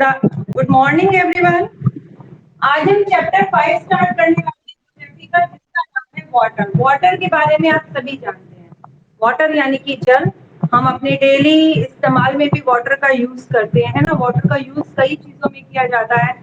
Good morning everyone. आज हम chapter 5 start करने वाले हैं जिसका नाम है वाटर। वाटर के बारे में आप सभी जानते हैं, वाटर यानी कि जल। हम अपने डेली इस्तेमाल में भी वाटर का यूज करते हैं ना। वाटर का यूज कई चीजों में किया जाता है,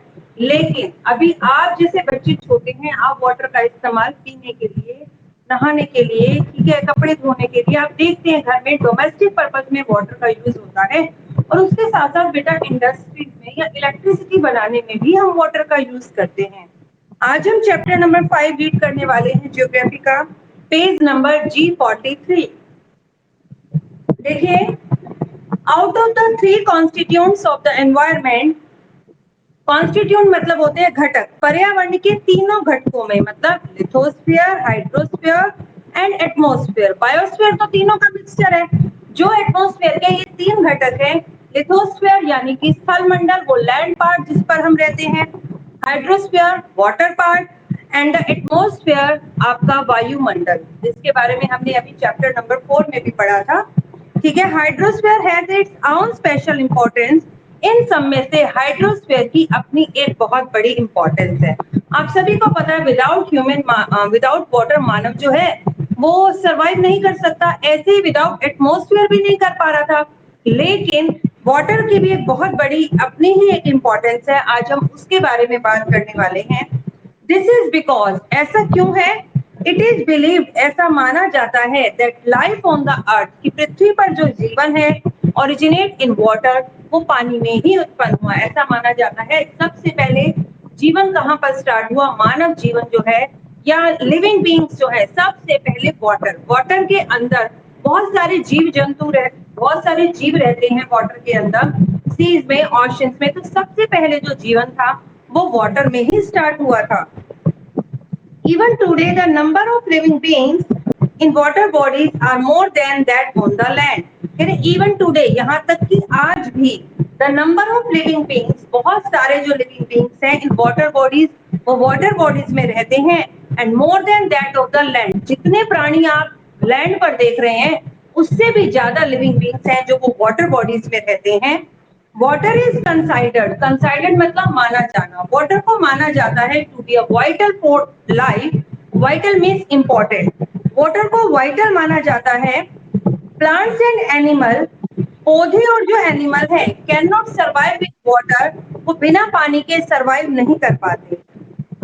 लेकिन अभी आप जैसे बच्चे छोटे हैं, आप वाटर का इस्तेमाल पीने के लिए, नहाने के लिए, ठीक है, कपड़े धोने के लिए। आप देखते हैं घर में डोमेस्टिक पर्पज में वाटर का यूज होता है, और उसके साथ साथ बेटा इंडस्ट्रीज में या इलेक्ट्रिसिटी बनाने में भी हम वाटर का यूज करते हैं। आज हम चैप्टर नंबर 5 रीड करने वाले हैं, ज्योग्राफी का, पेज नंबर G43। देखिए, out of the 3 constituents of the environment, constituent मतलब होते हैं घटक, पर्यावरण के तीनों घटकों में, मतलब lithosphere, hydrosphere and atmosphere. Biosphere तो तीनों का मिक्सचर है। जो एटमॉस्फेयर के ये 3 घटक हैं, लिथोस्फीयर यानी कि स्थल मंडल, वो लैंड पार्ट जिस पर हम रहते हैं, hydrosphere water part, and atmosphere आपका वायुमंडल, जिसके बारे में हमने अभी चैप्टर नंबर 4 में भी पढ़ा था। ठीक है, hydrosphere has its own special importance. इन सब में से हाइड्रोस्फीयर की अपनी एक बहुत बड़ी इंपॉर्टेंस है। आप सभी को पता है, विदाउट वाटर मानव जो है वो सरवाइव नहीं कर सकता, ऐसे ही विदाउट एटमॉस्फेयर भी नहीं कर पा रहा था। लेकिन वाटर की भी एक बहुत बड़ी अपनी ही एक इंपॉर्टेंस है, आज हम उसके बारे में बात करने वाले हैं। दिस इज बिकॉज, ऐसा क्यों है? इट इज बिलीव्ड, ऐसा माना जाता है, दैट लाइफ ऑन द अर्थ, की पृथ्वी पर जो जीवन है, ओरिजिनेट इन वाटर, वो पानी में ही उत्पन्न हुआ। ऐसा माना जाता है। सबसे पहले जीवन कहाँ पर स्टार्ट हुआ? मानव जीवन जो है या लिविंग बींग्स जो है, सबसे पहले वाटर के अंदर बहुत सारे बहुत सारे जीव रहते हैं वाटर के अंदर, सीज में, ओशंस में। तो सबसे पहले जो जीवन था वो वाटर में ही स्टार्ट हुआ था। Even today, the number of living beings in water bodies are more than that on the land. Even today, यहाँ तक कि आज भी the number of living beings, बहुत सारे जो living beings हैं in water bodies, वो water bodies में रहते हैं, and more than that of the land. जितने प्राणी आप लैंड पर देख रहे हैं, उससे भी ज्यादा लिविंग बींग्स हैं जो वो वाटर बॉडीज में रहते हैं। वाटर इज कंसाइडर्ड मतलब माना जाना। वाटर को माना जाता है to be a vital for life. Vital means important. Water को वाइटल माना जाता है। प्लांट्स एंड एनिमल, पौधे और जो एनिमल है, can not survive with water, वो बिना पानी के सर्वाइव नहीं कर पाते।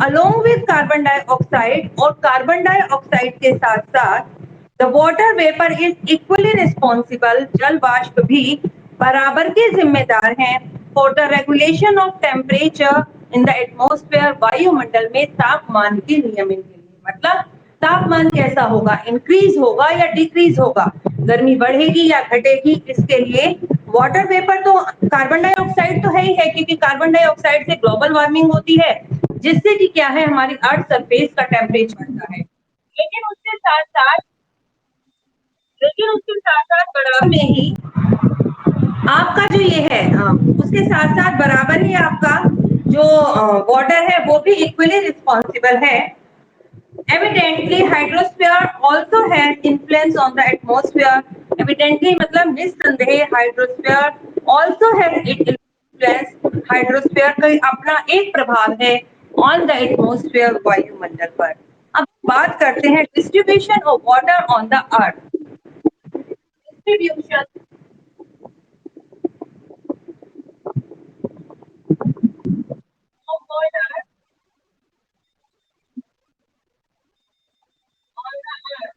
अलोंग विद कार्बन डाइऑक्साइड, और कार्बन डाइऑक्साइड के साथ साथ the water vapour is equally responsible, जल वाष्प भी बराबर के जिम्मेदार हैं, for the regulation of temperature in the atmosphere, वायुमंडल में तापमान के नियमन के लिए। मतलब तापमान कैसा होगा, इंक्रीज होगा या डिक्रीज होगा, गर्मी बढ़ेगी या घटेगी, इसके लिए वाटर वेपर तो कार्बन डाइऑक्साइड तो है ही है, क्योंकि कार्बन डाइऑक्साइड से ग्लोबल वार्मिंग होती है, जिससे कि क्या है, हमारी अर्थ सरफेस का टेम्परेचर बढ़ता है। लेकिन उसके साथ साथ बराबर में ही आपका जो ये है, उसके साथ साथ बराबर ही आपका जो वाटर है वो भी इक्वली रिस्पॉन्सिबल है। Evidently hydrosphere also has influence on the atmosphere. Evidently मतलब निस्संदेह, hydrosphere also has it influence, hydrosphere का अपना एक प्रभाव है ऑन द एटमॉस्फेयर, वायुमंडल पर। अब बात करते हैं distribution of water on the earth. Distribution of water on the earth।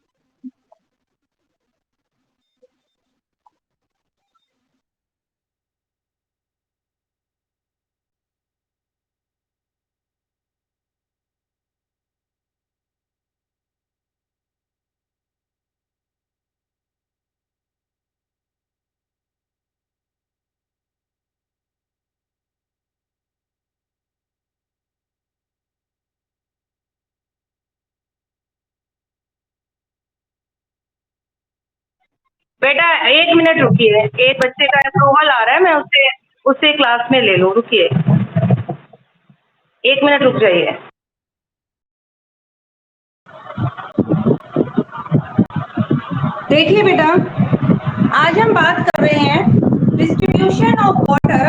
बेटा 1 मिनट रुकिए, एक बच्चे का अप्रूवल आ रहा है, मैं उससे उससे क्लास में ले लूँ, रुकिए 1 मिनट रुक जाइए। देखिए बेटा, आज हम बात कर रहे हैं डिस्ट्रीब्यूशन ऑफ वाटर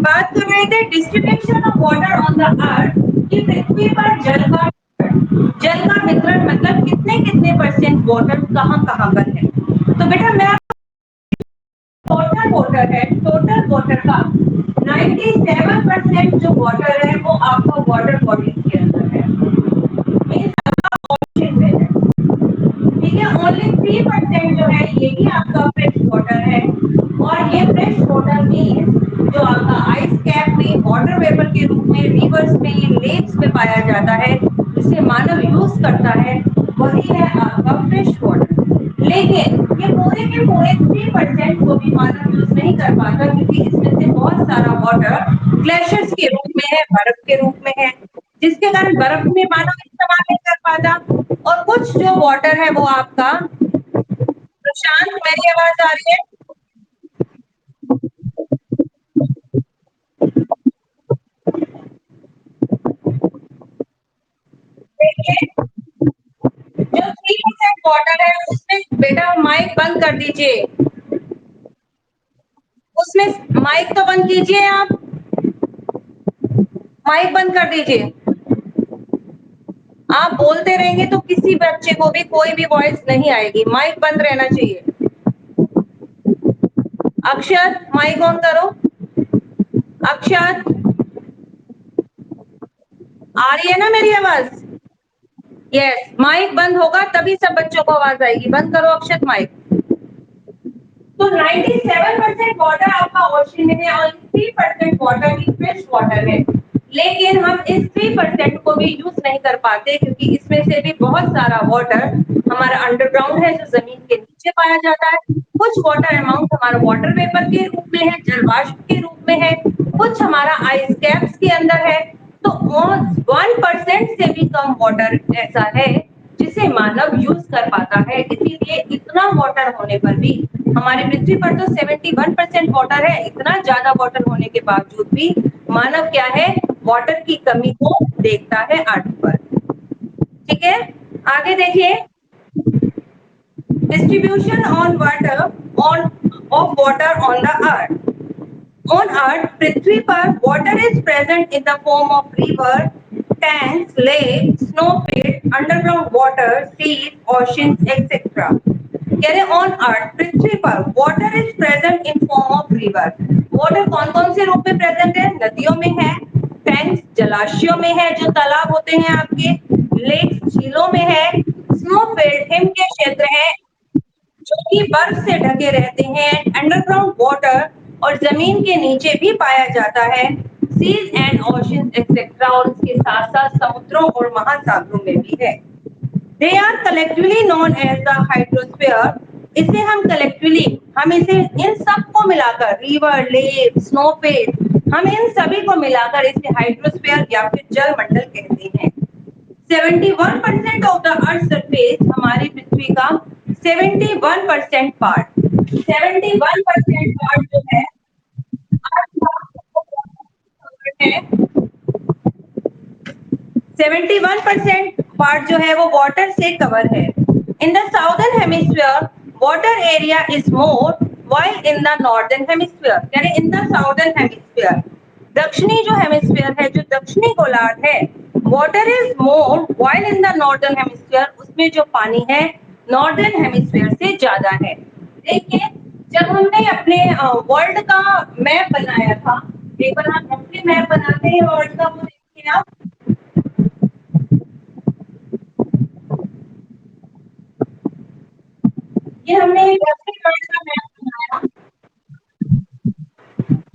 बात कर रहे थे distribution of water on the earth कि पृथ्वी पर जल का वितरण मतलब कितने कितने परसेंट वाटर कहाँ कहाँ पर है। तो बेटा मैं टोटल वाटर का 97% जो वाटर है वो आपका वाटर बॉडीज के अंदर है, ocean में है। ठीक है, ओनली 3% जो है ये ही आपका फ्रेश वाटर है, और ये फ्रेश वाटर मीन जो आपका आइस कैप में वाटर वेपर के रूप में रिवर्स में लेक्स में पाया जाता है, जिसे मानव यूज करता है, वही है आपका फ्रेश वाटर। लेकिन ये पूरे के पूरे 3% को भी मानव यूज नहीं कर पाता, क्योंकि इसमें से बहुत सारा वाटर ग्लेशियर्स के रूप में है, बर्फ के रूप में है, जिसके कारण बर्फ में मानव इस्तेमाल नहीं कर पाता। और कुछ जो वाटर है वो आपका, प्रशांत मेरी आवाज आ रही है? देखिए, जो 3% वाटर है उसमें बेटा माइक बंद कर दीजिए, उसमें माइक तो बंद कीजिए, आप माइक बंद कर दीजिए। आप बोलते रहेंगे तो किसी बच्चे को भी कोई भी वॉइस नहीं आएगी, माइक बंद रहना चाहिए। अक्षर माइक ऑन करो। अक्षर आ रही है ना मेरी आवाज? यस, माइक बंद होगा तभी सब बच्चों को आवाज आएगी। बंद करो अक्षत माइक। तो 97% वाटर आपका ओशन में है और 3% वाटर ही फ्रेश वाटर है, लेकिन हम इस 3% को भी यूज नहीं कर पाते, क्योंकि इसमें से भी बहुत सारा वाटर हमारा अंडरग्राउंड है, जो जमीन के नीचे पाया जाता है। कुछ वाटर अमाउंट हमारा वाटर वेपर के रूप में है, जलवाष्प के रूप में है, कुछ हमारा आइस कैप्स के अंदर है। तो 1% से भी कम वाटर ऐसा है जिसे मानव यूज कर पाता है। इसीलिए इतना वाटर होने पर भी, हमारी पृथ्वी पर तो 71% वाटर है, इतना ज्यादा वाटर होने के बावजूद भी मानव क्या है, वाटर की कमी को देखता है अर्थ पर। ठीक है, आगे देखिए, distribution on water on off water on the earth. On Earth, पृथ्वी पर water is present in the form of river, tanks, lakes, snowfields, underground water, seas, oceans, etc. कह रहे on Earth, पृथ्वी पर water is present in form of river. Water कौन कौन से रूप में present है? नदियों में है, tanks जलाशयों में है जो तालाब होते हैं आपके, lakes झीलों में है, snowfield हिम के क्षेत्र है जो कि बर्फ से ढके रहते हैं, अंडरग्राउंड वाटर और जमीन के नीचे भी पाया जाता है, सीज एंड ओशंस एक्सेट्रा, और उसके साथ साथ समुद्रों और महासागरों में भी है। They are collectively known as the hydrosphere. इसे हम कलेक्टिवली, हम इसे इन सबको मिलाकर, रिवर, लेक, स्नोफेल, हम इन सभी को मिलाकर इसे हाइड्रोस्फीयर या फिर जल मंडल कहते हैं। 71% ऑफ द अर्थ सरफेस, हमारी पृथ्वी का 71% पार्ट, 71% पार्ट जो है है 71% पार्ट जो है वो वाटर से कवर है। In the southern hemisphere water area is more, while in the northern hemisphere, यानी इन द साउदर्न हेमिस्फीयर, दक्षिणी जो हेमिस्फीयर है, जो दक्षिणी गोलार्ध है, water is more, while in the northern hemisphere, उसमें जो पानी है नॉर्दर्न हेमिस्फीयर से ज्यादा है। देखिए, जब हमने अपने वर्ल्ड का मैप बनाया था, एक बार हम अपने मैप बनाते हैं वर्ल्ड का, वो देखिए आप, ये हमने एक अपने वर्ल्ड का मैप बनाया।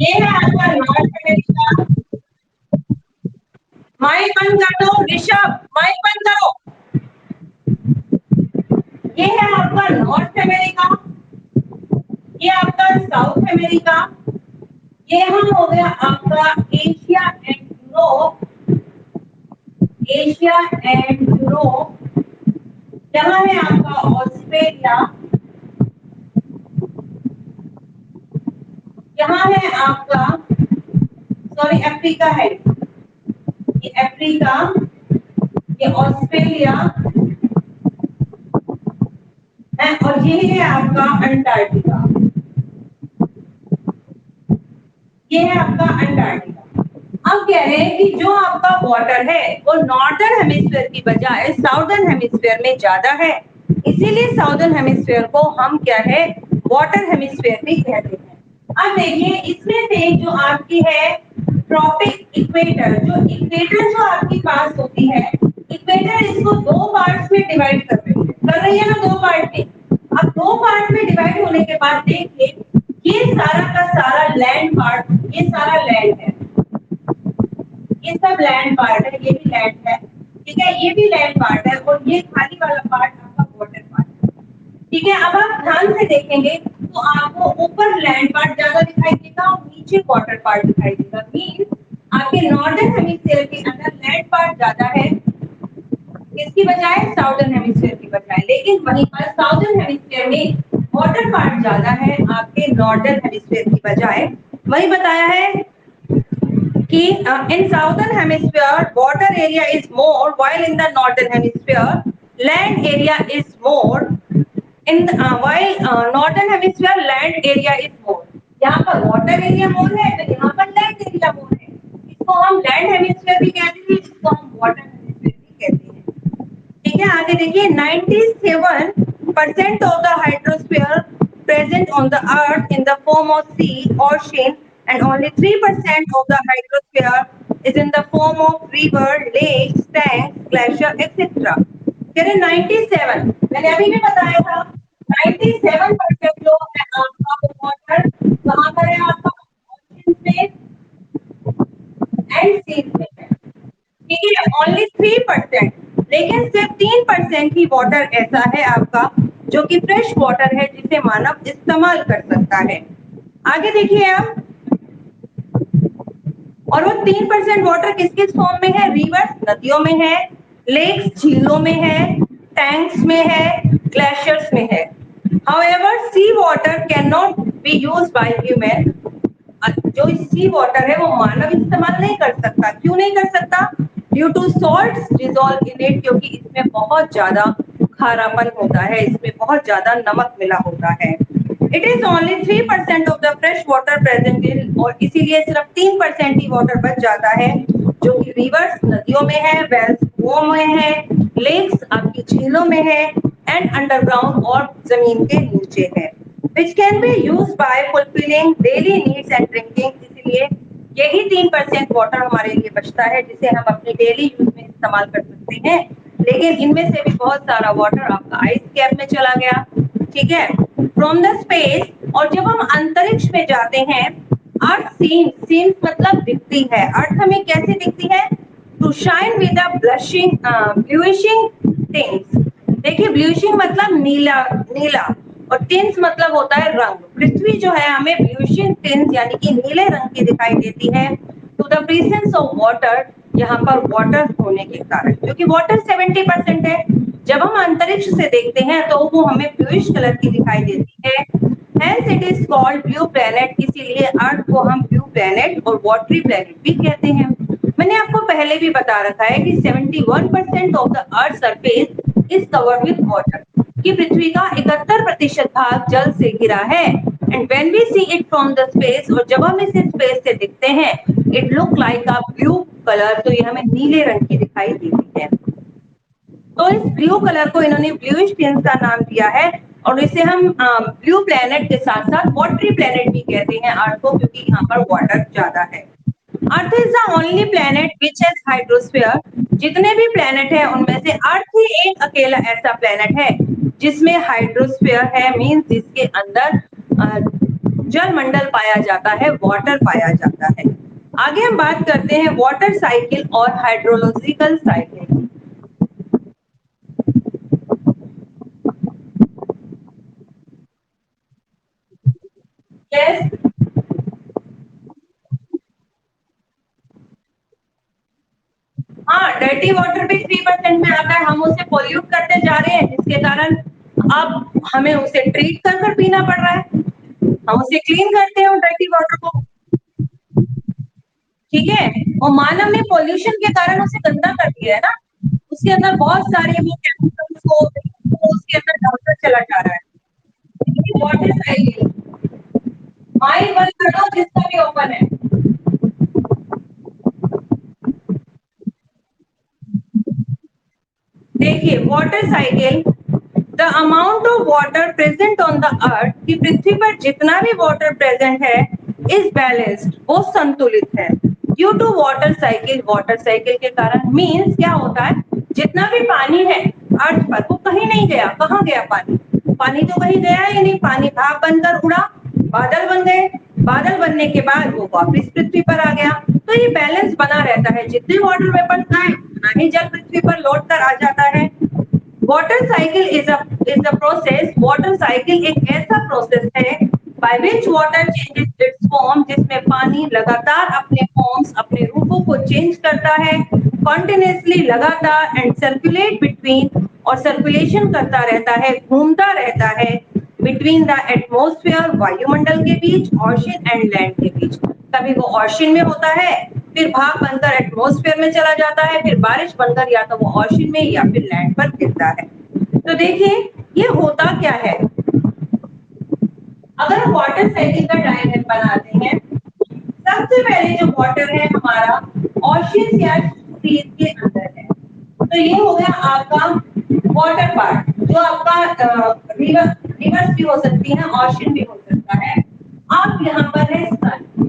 ये है आपका नॉर्थ अमेरिका। माइक बंद कर दो ऋषभ, माइक बंद करो। ये है आपका नॉर्थ अमेरिका, ये आपका साउथ अमेरिका, ये यहाँ हो गया आपका Asia and Europe, Asia and Europe, यहाँ है आपका ऑस्ट्रेलिया, यहाँ है आपका, सॉरी अफ्रीका है, ये अफ्रीका, ये ऑस्ट्रेलिया है, और ये है आपका अंटार्कटिका। ये है आपका अंटार्कटिका। अब कह रहे हैं कि जो आपका वाटर है वो नॉर्दर्न हेमिस्फीयर की बजाय साउदर्न हेमिस्फीयर में ज्यादा है, इसीलिए साउदर्न हेमिस्फीयर को हम क्या है वाटर हेमिस्फीयर भी कहते हैं। अब देखिए इसमें से जो आपकी है ट्रॉपिक इक्वेटर, जो इक्वेटर जो आपके पास होती है, इक्वेटर इसको दो पार्ट्स में डिवाइड कर रही है ना, दो पार्ट में। अब दो पार्ट में डिवाइड होने के बाद देखिए ये सारा का सारा लैंड पार्ट, ये सारा लैंड है, ये सब लैंड पार्ट है, ये भी लैंड है, ठीक है, ये भी लैंड पार्ट है और ये खाली वाला पार्ट आपका वाटर पार्ट है, ठीक है। अब आप ध्यान से देखेंगे तो आपको ऊपर लैंड पार्ट ज्यादा दिखाई देगा और नीचे वाटर पार्ट दिखाई देगा। मींस आपके नॉर्दर्न हेमिस्फीयर के अंदर लैंड पार्ट ज्यादा है किसकी बजाय, साउदर्न हेमिस्फीयर की बजाय, लेकिन वहीं पर साउदर्न हेमिस्फीयर में वाटर पार्ट ज्यादा है आपके नॉर्दर्न हेमिस्फीयर की बजाय। वही बताया है कि in southern hemisphere water area is more while in the northern hemisphere land area is more, in while northern hemisphere land area is more। यहाँ पर वाटर एरिया मोर है तो यहाँ पर लैंड एरिया मोर है, इसको हम लैंड हेमिस्फीयर भी कहते हैं, इसको हम वाटर हेमिस्फीयर भी कहते हैं, ठीक है। आगे देखिए 97% of the hydrosphere present on the earth in the form of sea, ocean, and only 3% of the hydrosphere is in the form of river, lakes, tanks, glacier, etc। कह रहे 97, मैंने अभी भी बताया था 97% जो है आपका वाटर कहाँ पर है, आपका ओशन में एंड सी में है, ठीक है। ओनली 3%, लेकिन सिर्फ 3% ही वाटर ऐसा है आपका जो कि फ्रेश वाटर है जिसे मानव इस्तेमाल कर सकता है। आगे देखिए आप, और वो 3% वाटर किस किस फॉर्म में है, रिवर्स नदियों में है, लेक्स झीलों में है, टैंक्स में है, ग्लेशियर्स में है। However, sea water cannot be used by human। जो सी वाटर है वो मानव इस्तेमाल नहीं कर सकता, क्यों नहीं कर सकता, due to salt dissolve in it, क्योंकि इसमें बहुत ज्यादा खारापन होता है, इसमें बहुत ज्यादा नमक मिला होता है। It is only 3% of the fresh water present in, और इसीलिए सिर्फ 3% ही वाटर बच जाता है जो कि रिवर्स नदियों में है, वेल्स कुओं में है, लेक्स आपकी झीलों में है, एंड अंडरग्राउंड और जमीन के नीचे है, which can be used by fulfilling daily needs and drinking। इसलिए यही 3% वाटर हमारे लिए बचता है जिसे हम अपने डेली यूज में इस्तेमाल कर सकते हैं, लेकिन इनमें से भी बहुत सारा वाटर आपका आइस कैप में चला गया, ठीक है। फ्रॉम द स्पेस, और जब हम अंतरिक्ष में जाते हैं, अर्थ सीम्स मतलब दिखती है, अर्थ हमें कैसे दिखती है, to shine with a blushing bluishing tints. देखिए ब्लूइशिंग मतलब नीला नीला, और टिंट्स मतलब होता है रंग। पृथ्वी जो है हमें ब्लूइशिंग टिंट्स यानी कि नीले रंग की दिखाई देती है to the presence of water, यहाँ पर वाटर होने के कारण, क्योंकि वाटर 70% है। जब हम अंतरिक्ष से देखते हैं तो वो हमें ब्लूइश कलर की दिखाई देती है, hence it is called blue planet. इसीलिए अर्थ को हम ब्लू प्लैनेट और वाटरी प्लैनेट भी कहते हैं। मैंने आपको पहले भी बता रखा है कि 71% of the earth surface is covered with water, कि पृथ्वी का 71% भाग जल से घिरा है। And when we see it from the space, और जब हम इसे स्पेस से देखते हैं, it look like a blue colour, तो ये हमें नीले रंग की दिखाई देती है। तो इस ब्लू कलर को इन्होंने ब्लूइश टिंट का नाम दिया है, और इसे हम ब्लू प्लैनेट के साथ साथ वाटरी प्लैनेट भी कहते हैं अर्थ को, क्योंकि यहाँ पर वाटर ज्यादा है। Earth is the only planet which has hydrosphere. जितने भी प्लैनेट है उनमें से अर्थ ही एक अकेला ऐसा प्लैनेट है जिसमें हाइड्रोस्फीयर है, मींस जिसके अंदर जल मंडल पाया जाता है, वाटर पाया जाता है। आगे हम बात करते हैं वाटर साइकिल और हाइड्रोलॉजिकल साइकिल। यस, हाँ, डर्टी वाटर भी 3% में आता है, हम उसे पोल्यूट करते जा रहे हैं जिसके कारण अब हमें उसे ट्रीट कर कर पीना पड़ रहा है। हम उसे क्लीन करते हैं डर्टी वाटर को, ठीक है, और मानव ने पोल्यूशन के कारण उसे गंदा कर दिया है ना, उसके अंदर बहुत सारे वो केमिकल्स को तो उसके अंदर डालकर चला जा रहा है। वाटर साइकिल, माइंड बंद कर दो जिसका भी ओपन है। देखिए water cycle, the amount of water present on the earth, कि पृथ्वी पर जितना भी वाटर प्रेजेंट है इज बैलेंस्ड, वो संतुलित है due to water cycle, water cycle के कारण। मीन्स क्या होता है, जितना भी पानी है अर्थ पर वो कहीं नहीं गया, कहाँ गया पानी, पानी तो कहीं गया ही नहीं, पानी भाप बनकर उड़ा, बादल बन गए, बादल बनने के बाद वो वापस पृथ्वी पर आ गया। तो ये बैलेंस बना रहता है, जितने वाटर वेपर्स आए उतना ही जल पृथ्वी पर लौट कर आ जाता है। Water cycle is a process, water cycle एक ऐसा प्रोसेस है by which water changes it's form, जिसमें पानी लगातार अपने फॉर्म्स, अपने रूपों को चेंज करता है कॉन्टिन्यूसली, लगातार, एंड सर्कुलेट बिटवीन, और सर्कुलेशन करता रहता है, घूमता रहता है बिटवीन द एटमॉस्फेयर, वायुमंडल के बीच, ओशन एंड लैंड के बीच। कभी वो ओशन में होता है, फिर भाप बनकर एटमॉस्फेयर में चला जाता है, फिर बारिश बनकर या तो वो ओशन में या फिर लैंड पर गिरता है। तो देखिए ये होता क्या है, अगर हम वाटर साइकिल का डायग्राम बनाते हैं, सबसे पहले जो वाटर है हमारा ओशन या सीज के अंदर है, तो ये हो गया आपका वाटर पार्ट, जो आपका रिवर्स भी हो सकती है, ओशन भी हो सकता है। अब यहाँ पर है सन,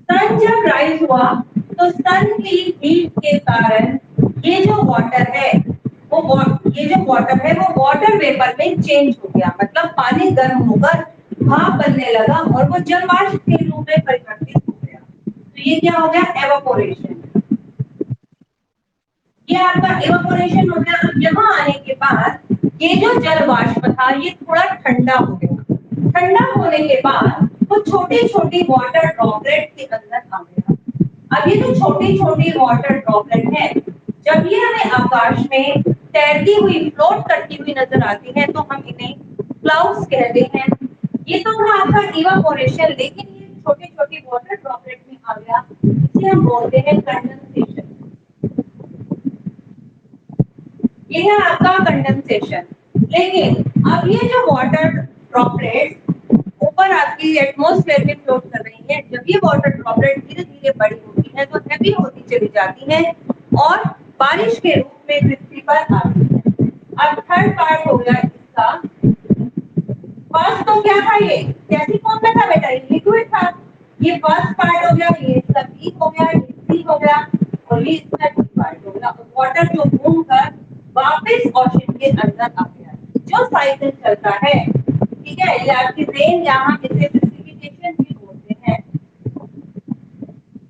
सन जब राइज हुआ तो सन की हीट के कारण ये जो वाटर है ये जो वाटर है वो वाटर वेपर में चेंज हो गया, मतलब पानी गर्म होकर भाप बनने लगा और वो जल वाष्प के रूप में परिवर्तित हो गया। तो ये क्या हो गया, एवापोरेशन। ये आपका एवापोरेशन हो गया। अब यहाँ आने के बाद ये जो जल वाष्प था ये थोड़ा ठंडा हो गया, ठंडा होने के बाद वो छोटी छोटी वाटर ड्रॉपलेट के अंदर आ गया। अब ये जो छोटी छोटी वाटर ड्रॉपलेट है, जब ये हमें आकाश में तैरती हुई, फ्लोट करती हुई नजर आती है, तो हम इन्हें क्लाउड्स कहते हैं। ये तो था आपका इवापोरेशन, लेकिन ये छोटी छोटी वाटर ड्रॉपलेट में आ गया, इसे हम बोलते हैं कंडेंसेशन। ये है आपका कंडेंसेशन। लेकिन अब ये जो वाटर ड्रॉपलेट ऊपर आपकी एटमॉस्फेयर में फ्लोट कर रही है, जब ये वाटर ड्रॉपलेट धीरे धीरे बड़ी होती है तो हैवी होती चली जाती है और बारिश के रूप में पृथ्वी पर आती है। अब थर्ड पार्ट हो गया इसका, फर्स्ट तो क्या था, ये कैसी फॉर्म में था बेटा, ये लिक्विड था, ये फर्स्ट पार्ट हो गया, ये इसका बी हो गया, ये सी हो गया, और ये इसका डी पार्ट हो गया। वाटर जो घूमकर वापस ओशन के अंदर आ गया, जो साइकिल चलता है, ठीक है। ये आपकी रेन, यहाँ इसे प्रेसिपिटेशन भी बोलते हैं।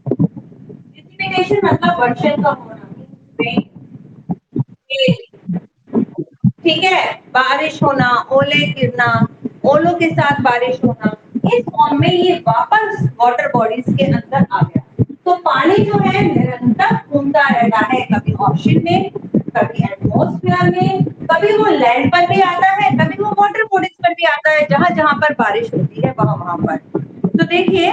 प्रेसिपिटेशन मतलब वर्षा का होना, रेन, ठीक है, बारिश होना, ओले गिरना, ओलों के साथ बारिश होना, इस फॉर्म में ये वापस वाटर बॉडीज के अंदर आ गया। तो पानी जो है निरंतर घूमता रहता है, कभी ओशन में, कभी एटमॉस्फेयर में, कभी वो लैंड पर भी आता है, कभी वो वाटर बॉडीज पर भी आता है, जहां जहां पर बारिश होती है वहां वहां पर। तो देखिए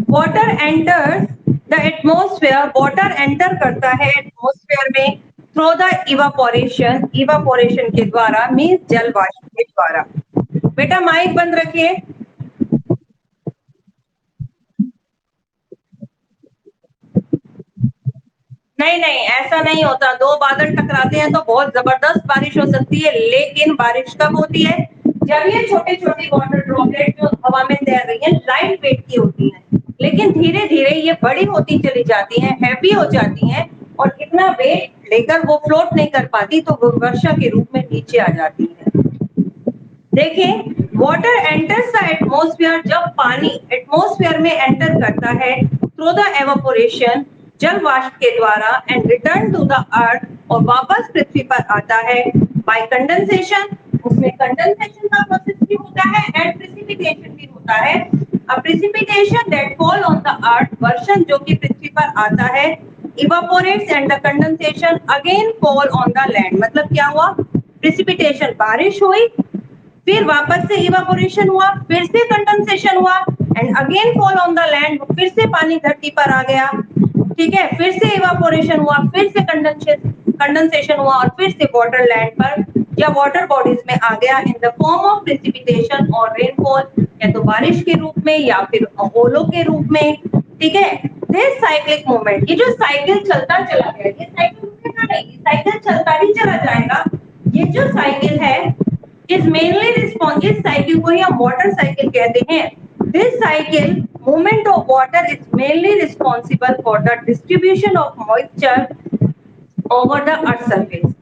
water enters the atmosphere, water enter करता है एटमॉस्फेयर में थ्रू द इवापोरेशन, इवापोरेशन के द्वारा, मींस जल वाष्प के द्वारा। बेटा माइक बंद रखिए। नहीं नहीं, ऐसा नहीं होता, दो बादल टकराते हैं तो बहुत जबरदस्त बारिश हो सकती है, लेकिन बारिश कब होती है, जब ये छोटी छोटी वाटर ड्रॉपलेट जो हवा में तैर रही है लाइट वेट की होती है, लेकिन धीरे धीरे ये बड़ी होती चली जाती हैं, हैवी हो जाती हैं, और इतना वेट लेकर वो फ्लोट नहीं कर पाती, तो वो वर्षा के रूप में नीचे आ जाती है। देखिए वाटर एंटर्स द एटमॉस्फेयर, जब पानी एटमॉस्फेयर में एंटर करता है थ्रू द एवापोरेशन, जल वाष्प के द्वारा, and return to the earth, और वापस पृथ्वी पर आता है बाय कंडेंसेशन, उसमें कंडेंसेशन का प्रोसेस भी होता है एंड प्रेसिपिटेशन भी होता है। अब precipitation that fall on the earth, वर्षण जो कि पृथ्वी पर आता है, evaporates and the condensation again fall on the land. मतलब क्या हुआ, प्रेसिपिटेशन बारिश हुई, फिर वापस से इवापोरेशन हुआ, फिर से कंडेंसेशन हुआ, and again fall on the land, फिर से पानी धरती पर आ गया, ठीक है, फिर से इवापोरेशन हुआ, फिर से कंडेंसेशन हुआ, और फिर से वाटर लैंड पर या वाटर बॉडीज में आ गया in the form of precipitation और रेनफॉल, या तो बारिश के रूप में या फिर ओलों के रूप में, ठीक है। दिस साइक्लिक मूवमेंट, ये जो साइकिल चलता चला गया, ये साइकिल रुकेगा नहीं, साइकिल चलता ही चला जाएगा। ये जो साइकिल है इज मेनली रिस्पॉन्स, इस साइकिल को ही हम वाटर साइकिल कहते हैं। This cycle movement of water is mainly responsible for the distribution of moisture over the earth surface.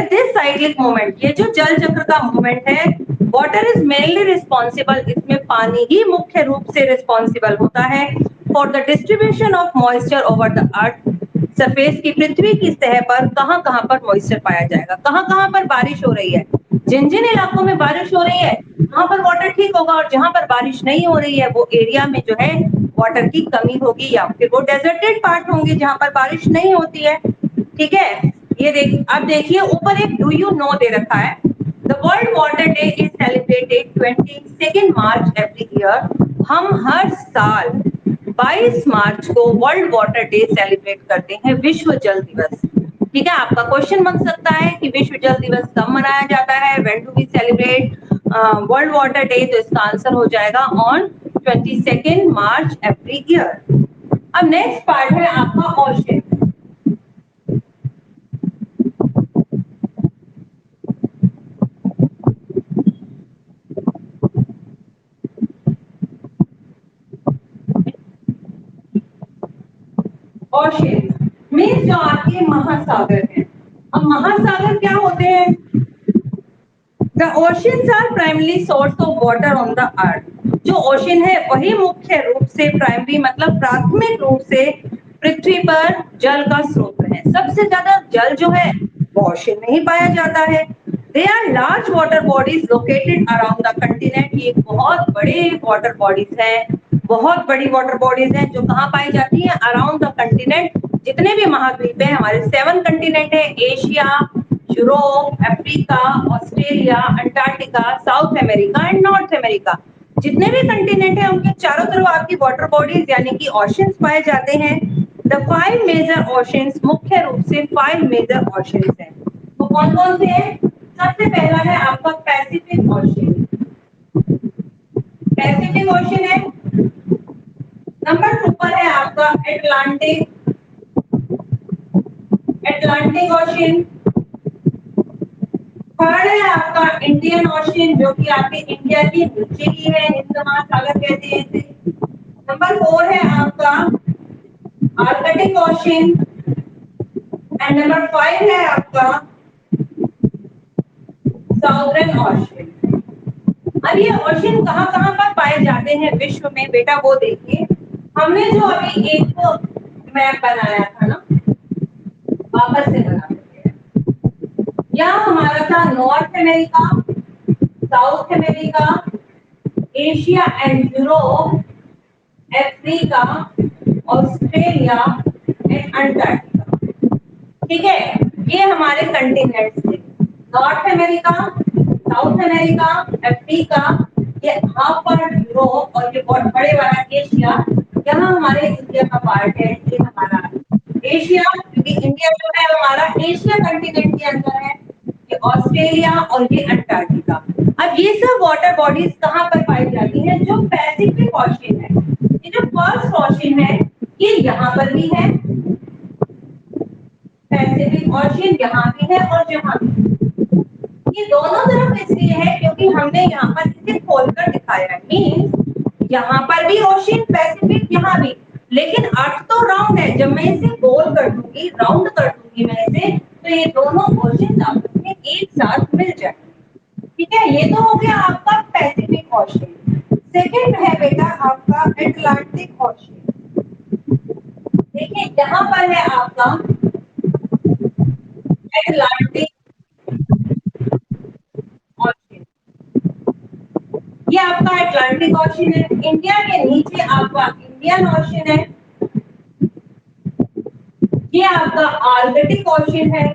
This cyclic movement, ये जो जल चक्र का मूवमेंट है, वाटर इज मेनली रिस्पॉन्सिबल, इसमें पानी ही मुख्य रूप से रिस्पॉन्सिबल होता है for the distribution of moisture over the earth surface, की पृथ्वी की सतह पर कहां कहां पर मॉइस्चर पाया जाएगा, कहां कहां पर बारिश हो रही है। जिन जिन इलाकों में बारिश हो रही है वहां पर वाटर ठीक होगा, और जहां पर बारिश नहीं हो रही है वो एरिया में जो है वाटर की कमी होगी, या फिर वो डेजर्टेड पार्ट होंगे जहां पर बारिश नहीं होती है। ठीक है, ये अब देखिए ऊपर एक डू यू नो दे रखा है। The world water day is celebrated 22 March every year. हम हर साल 22 मार्च को वर्ल्ड वाटर डे सेलिब्रेट करते हैं, विश्व जल दिवस। ठीक है, आपका क्वेश्चन बन सकता है कि विश्व जल दिवस कब मनाया जाता है, when do we celebrate world water day, तो इसका आंसर हो जाएगा ऑन 22 मार्च एवरी ईयर। अब नेक्स्ट पार्ट है आपका ओशन। ओशन मीन्स जो आपके महासागर हैं। अब महासागर क्या होते हैं? The oceans are primarily source of water on the earth। जो ओशन है वही मुख्य रूप से प्राइमरी मतलब प्राथमिक रूप से पृथ्वी पर जल का स्रोत है। सबसे ज्यादा जल जो है वो ओशन में ही पाया जाता है। They are large water bodies located around the continent। ये बहुत बड़े वाटर बॉडीज हैं, बहुत बड़ी वाटर बॉडीज हैं जो कहाँ पाई जाती हैं? Around the continent. जितने भी महाद्वीप हैं, हमारे 7 कंटिनेंट है, Asia, Europe, Africa, Australia, Antarctica, south America and north America. जितने भी कंटिनेंट है उनके चारों तरफ आपकी वाटर बॉडीज यानी कि ओशंस पाए जाते हैं। द 5 मेजर ओशंस, मुख्य रूप से 5 मेजर ओशंस हैं। तो कौन कौन से हैं? सबसे पहला है आपका पैसिफिक ओशन। पैसिफिक ओशन है। नंबर 2 पर है आपका अटलांटिक, अटलांटिक ओशन। थर्ड है आपका इंडियन ओशन, जो कि आपके इंडिया की नीचे की है, हिंद महासागर कहते हैं इसे। नंबर 4 है आपका आर्कटिक ओशन एंड नंबर 5 है आपका साउदर्न ओशन। अब ये ओशन कहां-कहां पर पाए जाते हैं विश्व में बेटा, वो देखिए। हमने जो अभी एक मैप बनाया था ना, वापस से बना देते हैं। यहाँ हमारा था north America, south America, Asia and Europe, Africa, Australia and Antarctica. ठीक है, ये हमारे कंटिनेंट्स थे। North America, south America, Africa, ये हाफ पार्ट यूरोप और ये बहुत बड़े वाला एशिया, यहाँ हमारे इंडिया का पार्ट है। ये हमारा एशिया, क्योंकि इंडिया जो है हमारा एशिया कंटिनेंट के अंदर है। ये ऑस्ट्रेलिया और ये अंटार्कटिका। अब ये सब वाटर बॉडीज कहाँ पर पाई जाती हैं? जो पैसिफिक ओशन है, ये जो फर्स्ट ओशन है ये यहाँ पर भी है, पैसिफिक ओशन यहाँ भी है और यहाँ भी। ये दोनों तरफ इसलिए है क्योंकि हमने यहाँ पर इसे खोलकर दिखाया है। मींस यहाँ पर भी ओशन पैसिफिक, यहाँ भी, लेकिन अर्थ तो राउंड है। जब मैं इसे गोल कर दूंगी, राउंड कर दूंगी मैं इसे, तो ये दोनों ओशन आपस में एक साथ मिल जाएंगे। ठीक है, ये तो हो गया आपका पैसिफिक ओशन। सेकंड है बेटा आपका अटलांटिक ओशन। देखिए यहाँ पर है आपका अटलांटिक ओशन। ये आपका अटलांटिक ओशन है। इंडिया के नीचे आपका इंडियन ओशन है। ये आपका आर्कटिक ओशन है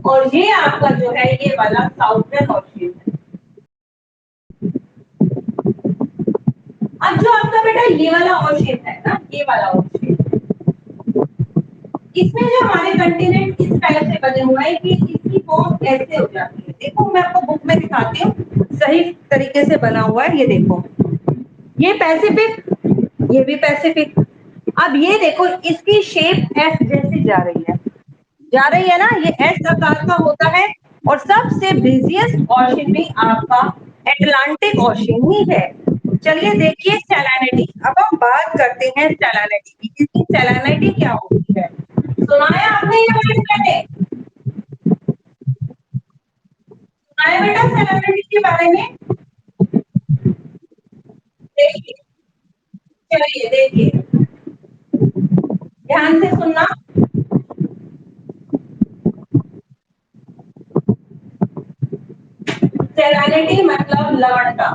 और ये आपका जो है ये वाला साउथर्न ओशन है। अब जो आपका बेटा ये वाला ओशन है ना, ये वाला ओशन, इसमें जो हमारे कंटिनेंट इस टाइप से बने हुए हैं कि इसकी फॉर्म कैसे हो जाती है। देखो मैं आपको बुक में दिखाती हूँ, सही तरीके से बना हुआ है। ये देखो, ये पैसिफिक, ये भी पैसिफिक, अब ये देखो इसकी शेप एस जैसी जा रही है ना, ये एस आकार का होता है। और सबसे बिजिएस्ट ओशन भी आपका एटलांटिक ओशन ही है। चलिए देखिए सैलिनिटी, अब हम बात करते हैं सैलिनिटी की। इसकी सैलिनिटी क्या होती है, सुनाया आपने ये वर्ड मैंने, सुनाया बेटा सैलिनिटी के बारे में? देखिए, चलिए देखिए, ध्यान से सुनना। सैलिनिटी मतलब लवणता।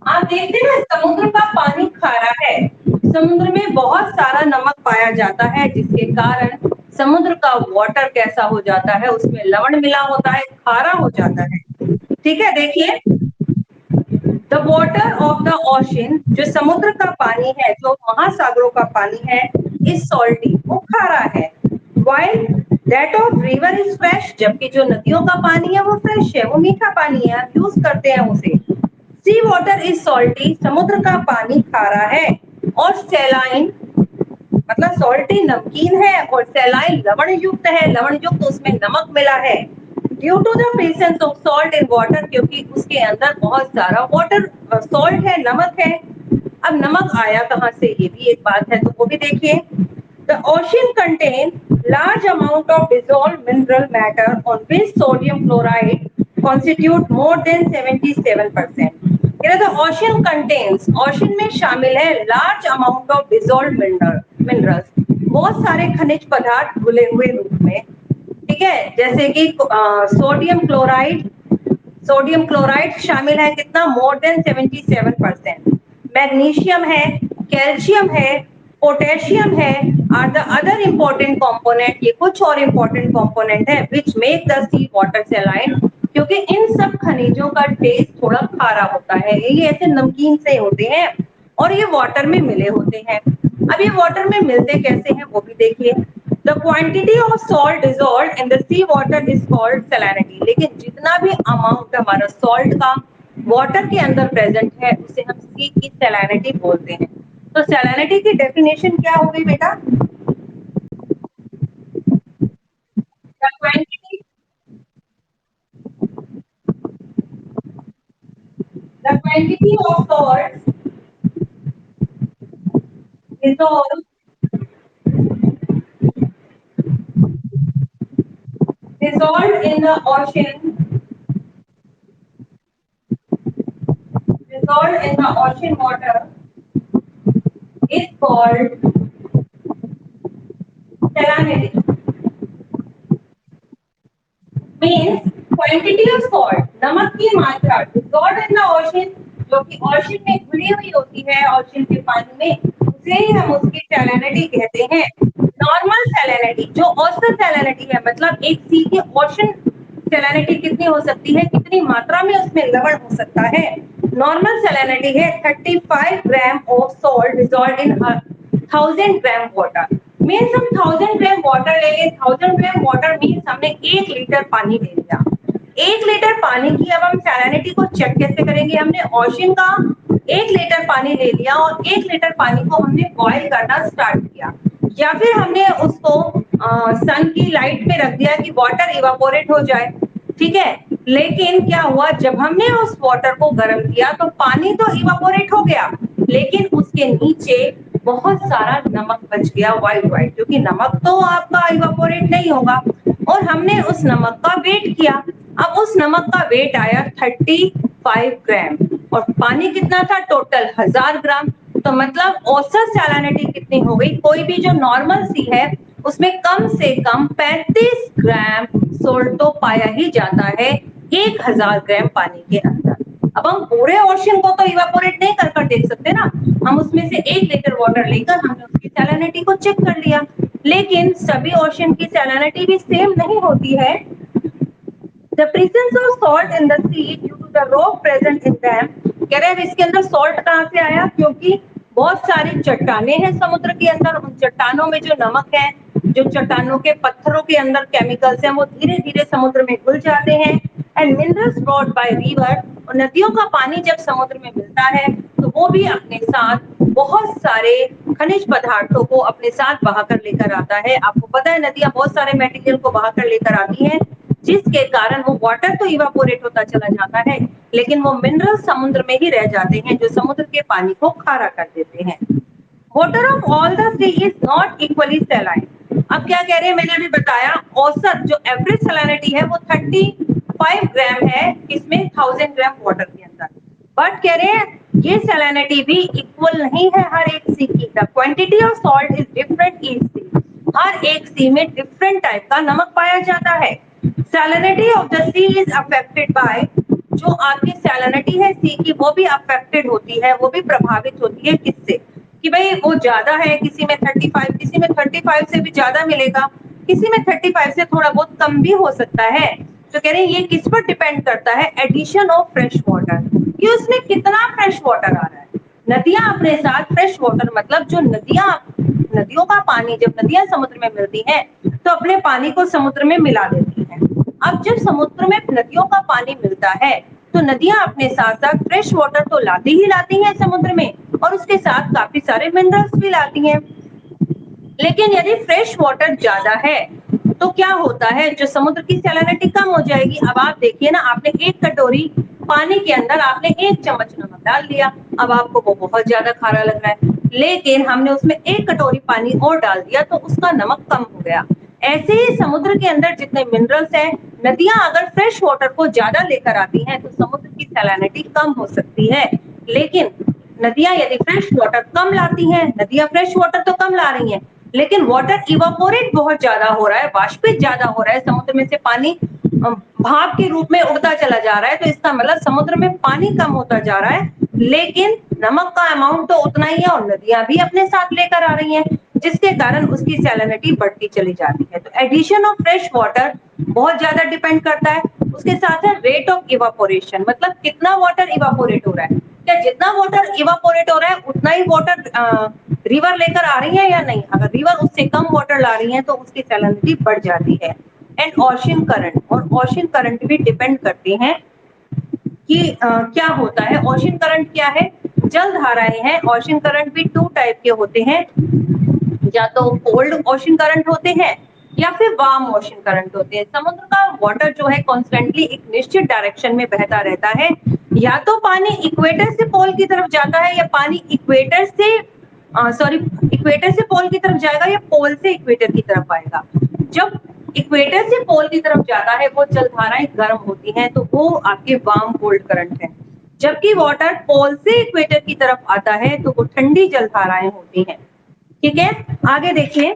आप देखते हैं समुद्र का पानी खारा है, समुद्र में बहुत सारा नमक पाया जाता है, जिसके कारण समुद्र का वाटर कैसा हो जाता है, उसमें लवण मिला होता है, खारा हो जाता है। ठीक है, देखिए the water of the ocean, जो समुद्र का पानी है, जो महासागरों का पानी है, इज सॉल्टी, वो खारा है। While that of river is fresh, जबकि जो नदियों का पानी है वो फ्रेश है, वो मीठा पानी है, हम यूज करते हैं उसे। सी वाटर इज सॉल्टी, समुद्र का पानी खारा है। और सेलाइन मतलब सॉल्टी नमकीन है, और सेलाइन लवण युक्त है, लवण युक्त उसमें नमक मिला है। Due to the presence of salt in water, क्योंकि उसके अंदर बहुत सारा वाटर सॉल्ट है, नमक है। अब नमक आया कहां से, ये भी एक बात है, तो वो भी देखिए। The ocean contain large amount of dissolved mineral matter on which sodium chloride constitute more than 77%. The ocean contains, ocean में शामिल है large amount of dissolved minerals, बहुत सारे खनिज पदार्थ घुले हुए रूप में। ठीक है, जैसे कि सोडियम क्लोराइड शामिल है, कितना, मोर देन 77%। मैग्नीशियम है, कैल्शियम है, पोटेशियम है, are the other important component, ये कुछ और इंपॉर्टेंट कंपोनेंट है which make the sea water saline, क्योंकि इन सब खनिजों का टेस्ट थोड़ा खारा होता है, ये ऐसे नमकीन से होते हैं और ये वाटर में मिले होते हैं। अब ये वाटर में मिलते कैसे हैं वो भी देखिए। The quantity of salt dissolved in the sea water is called salinity, लेकिन जितना भी अमाउंट हमारा सॉल्ट का वाटर के अंदर प्रेजेंट है उसे हम सी की सैलिनिटी बोलते हैं। तो सैलिनिटी की डेफिनेशन क्या हो गई बेटा? The quantity the quantity of salt dissolved dissolved in the ocean dissolved in the ocean water is called salinity. Means quantity of salt, नमक की मात्रा dissolved in the ocean, जो कि ओशन में घुली हुई होती है, ओशन के पानी में, उसे ही हम उसकी सैलिनिटी कहते हैं। नॉर्मल सैलिनिटी, जो औसत सैलिनिटी है, मतलब एक सी की ओशन सैलिनिटी कितनी हो सकती है, कितनी मात्रा में उसमें लवण हो सकता है। नॉर्मल सैलिनिटी है 35 gram of salt dissolved in 1000 gram water. Means हम 1000 ग्राम वाटर ले लें, 1000 ग्राम वाटर मीन्स हमने 1 लीटर पानी ले लिया। 1 लीटर पानी की अब हम सैलिनिटी को चेक कैसे करेंगे, हमने ओशन का 1 लीटर पानी ले लिया और 1 लीटर पानी को हमने बॉईल करना स्टार्ट किया, या फिर हमने उसको सन की लाइट पे रख दिया कि वाटर इवापोरेट हो जाए। ठीक है, लेकिन क्या हुआ, जब हमने उस वाटर को गर्म किया तो पानी तो इवापोरेट हो गया, लेकिन उसके नीचे बहुत सारा नमक बच गया, व्हाइट व्हाइट, क्योंकि नमक तो आपका इवापोरेट नहीं होगा। और हमने उस नमक का वेट किया, अब उस नमक का वेट आया 35 ग्राम, और पानी कितना था, टोटल 1000 ग्राम। तो मतलब औसत सैलिनिटी कितनी हो गई, कोई भी जो नॉर्मल सी है उसमें कम से कम 35 ग्राम सोल्ट तो पाया ही जाता है 1000 ग्राम पानी के अंदर। अब हम पूरे ओशन को तो इवापोरेट नहीं कर देख सकते ना, हम उसमें से 1 लीटर वाटर लेकर हमने उसकी सैलिनिटी को चेक कर लिया, लेकिन सभी ओशन की सैलिनिटी भी सेम नहीं होती है। The presence of salt in the sea due to the rock present in them, कह रहे हैं इसके अंदर सॉल्ट कहां से आया, क्योंकि बहुत सारी चट्टाने हैं समुद्र के अंदर, उन चट्टानों में जो नमक है, जो चट्टानों के पत्थरों के अंदर केमिकल्स हैं, वो धीरे धीरे समुद्र में घुल जाते हैं, and minerals brought by river, और नदियों का पानी जब समुद्र में मिलता है तो वो भी अपने साथ बहुत सारे खनिज पदार्थों को अपने साथ बहाकर लेकर आता है। आपको पता है नदियां बहुत सारे मटेरियल को बहाकर लेकर आती हैं, जिसके कारण वो वाटर तो इवापोरेट होता चला जाता है, लेकिन वो मिनरल समुद्र में ही रह जाते हैं जो समुद्र के पानी को खारा कर देते हैं। Water of all the sea is not equally saline. अब क्या कह रहे हैं, मैंने अभी बताया औसत जो एवरेज सैलिनिटी है वो 35 ग्राम है, इसमें 1000 ग्राम वाटर के अंदर। बट कह रहे हैं ये सैलिनिटी भी इक्वल नहीं है हर एक सी की। The quantity of salt is different each sea. हर एक सी में डिफरेंट टाइप का नमक पाया जाता है। Salinity of the sea is affected by, जो आपकी सैलिनिटी है सी की वो भी अफेक्टेड होती है, वो भी प्रभावित होती है किससे, कि भाई वो ज्यादा है, किसी में 35, किसी में 35 से भी ज्यादा मिलेगा, किसी में 35 से थोड़ा बहुत कम भी हो सकता है। तो कह रहे हैं ये किस पर डिपेंड करता है, एडिशन ऑफ फ्रेश वाटर, कि उसमें कितना फ्रेश वाटर आ रहा है। नदियां अपने साथ फ्रेश वाटर मतलब जो नदियों का पानी जब नदियां समुद्र में मिलती हैं तो अपने पानी को समुद्र में मिला देती हैं। अब जब समुद्र में नदियों का पानी मिलता है तो नदियां अपने साथ साथ फ्रेश वाटर तो लाती ही लाती हैं समुद्र में, और उसके साथ काफी सारे मिनरल्स भी लाती हैं। लेकिन यदि फ्रेश वाटर ज्यादा है तो क्या होता है, जो समुद्र की सैलिनिटी कम हो जाएगी। अब आप देखिए ना, आपने एक कटोरी पानी के अंदर आपने 1 चम्मच नमक डाल दिया, अब आपको वो बहुत ज्यादा खारा लग रहा है, लेकिन हमने उसमें 1 कटोरी पानी और डाल दिया तो उसका नमक कम हो गया। ऐसे ही समुद्र के अंदर जितने मिनरल्स हैं, नदियां अगर फ्रेश वाटर को ज्यादा लेकर आती हैं तो समुद्र की सैलिनिटी कम हो सकती है। लेकिन नदियां यदि फ्रेश वाटर कम लाती हैं, नदियां फ्रेश वाटर तो कम ला रही हैं, लेकिन वाटर इवापोरेट बहुत ज्यादा हो रहा है, वाष्पित ज्यादा हो रहा है, समुद्र में से पानी भाप के रूप में उड़ता चला जा रहा है, तो इसका मतलब समुद्र में पानी कम होता जा रहा है, लेकिन नमक का अमाउंट तो उतना ही है और नदियां भी अपने साथ लेकर आ रही हैं, जिसके कारण उसकी सैलिनिटी बढ़ती चली जाती है। तो एडिशन ऑफ फ्रेश वाटर बहुत ज्यादा डिपेंड करता है। उसके साथ है रेट ऑफ इवापोरेशन, मतलब कितना वाटर इवापोरेट हो रहा है, क्या जितना वाटर इवापोरेट हो रहा है उतना ही वाटर रिवर लेकर आ रही है या नहीं। अगर रिवर उससे कम वाटर ला रही है तो उसकी सैलिनिटी बढ़ जाती है। एंड ओशन करंट, और ओशन करंट भी डिपेंड करते हैं कि क्या होता है। ओशन करंट क्या है, जल धाराएं हैं। ओशन करंट भी 2 टाइप के होते हैं, या तो कोल्ड ओशन करंट होते हैं या फिर वार्म ओशन करंट होते हैं। समुद्र का वाटर जो है कॉन्स्टेंटली एक निश्चित डायरेक्शन में बहता रहता है, या तो पानी इक्वेटर से पोल की तरफ जाता है, या पानी इक्वेटर से इक्वेटर से पोल की तरफ जाएगा, या पोल से इक्वेटर की तरफ आएगा। जब इक्वेटर से पोल की तरफ जाता है वो जलधाराएं गर्म होती हैं, तो वो आपके वार्म कोल्ड करंट है। जबकि वाटर पोल से इक्वेटर की तरफ आता है तो वो ठंडी जलधाराएं होती हैं। ठीक है, आगे देखिए।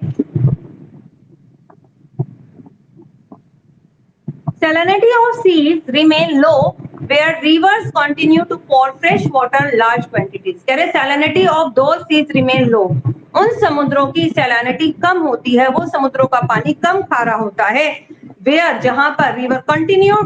Salinity of seas remain low where rivers continue to pour fresh water large quantities. कह रहे salinity of those seas remain low. उन समुद्रों की salinity कम होती है, वो समुद्रों का पानी कम खारा होता है, where जहां पर river continue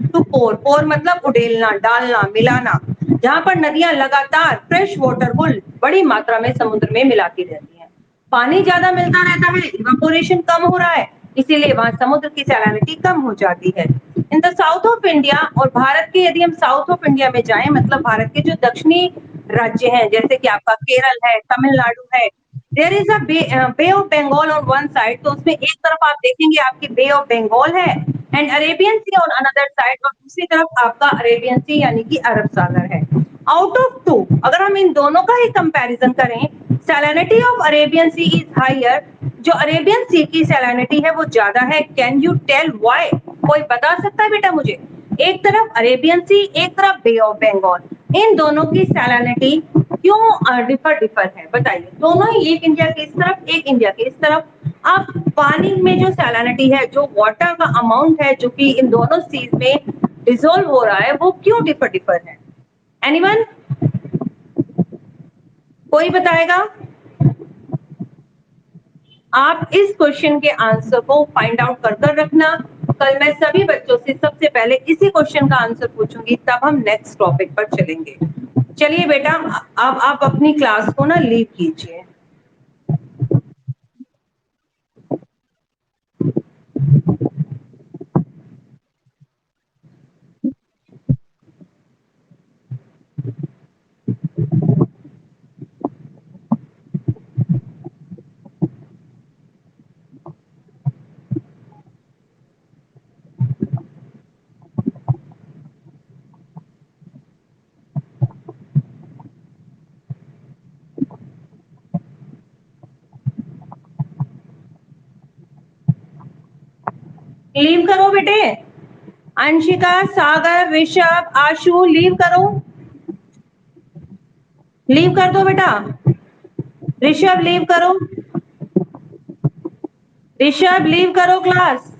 to pour मतलब उड़ेलना, डालना, मिलाना, जहां पर नदियां लगातार फ्रेश वाटर को बड़ी मात्रा में समुद्र में मिलाती रहती हैं। पानी ज्यादा मिलता रहता है, इवापोरेशन कम हो रहा है, इसीलिए वहां समुद्र की सैलिनिटी कम हो जाती है। In the south of India, और भारत के यदि हम साउथ ऑफ इंडिया में जाएं, मतलब भारत के जो दक्षिणी राज्य हैं जैसे कि आपका केरल है, तमिलनाडु है, there is a bay of Bengal on one side, तो उसमें एक तरफ आप देखेंगे आपकी बे ऑफ बंगाल है and Arabian sea on another side, और दूसरी तरफ आपका अरेबियन सी यानी कि अरब सागर है। आउट ऑफ टू, अगर हम इन दोनों का ही कंपैरिजन करें, salinity of Arabian sea is higher, जो अरेबियन सी की सैलिनिटी है वो ज्यादा है। कैन यू टेल व्हाई, कोई बता सकता है बेटा मुझे। एक तरफ अरेबियन सी, एक तरफ बे ऑफ बंगाल, इन दोनों की सैलिनिटी क्यों डिफर है, बताइए। दोनों ही, एक इंडिया के इस तरफ, एक इंडिया के इस तरफ। अब पानी में जो सैलिनिटी है, जो वाटर का अमाउंट है जो कि इन दोनों सीज में डिसॉल्व हो रहा है, वो क्यों डिफर है। एनीवन, कोई बताएगा। आप इस क्वेश्चन के आंसर को फाइंड आउट कर कर रखना। कल मैं सभी बच्चों से सबसे पहले इसी क्वेश्चन का आंसर पूछूंगी, तब हम नेक्स्ट टॉपिक पर चलेंगे। चलिए बेटा, अब आप अपनी क्लास को ना लीव कीजिए। लीव करो बेटे, अंशिका, सागर, ऋषभ, आशु, लीव करो, लीव कर दो बेटा। ऋषभ लीव करो, ऋषभ लीव करो क्लास।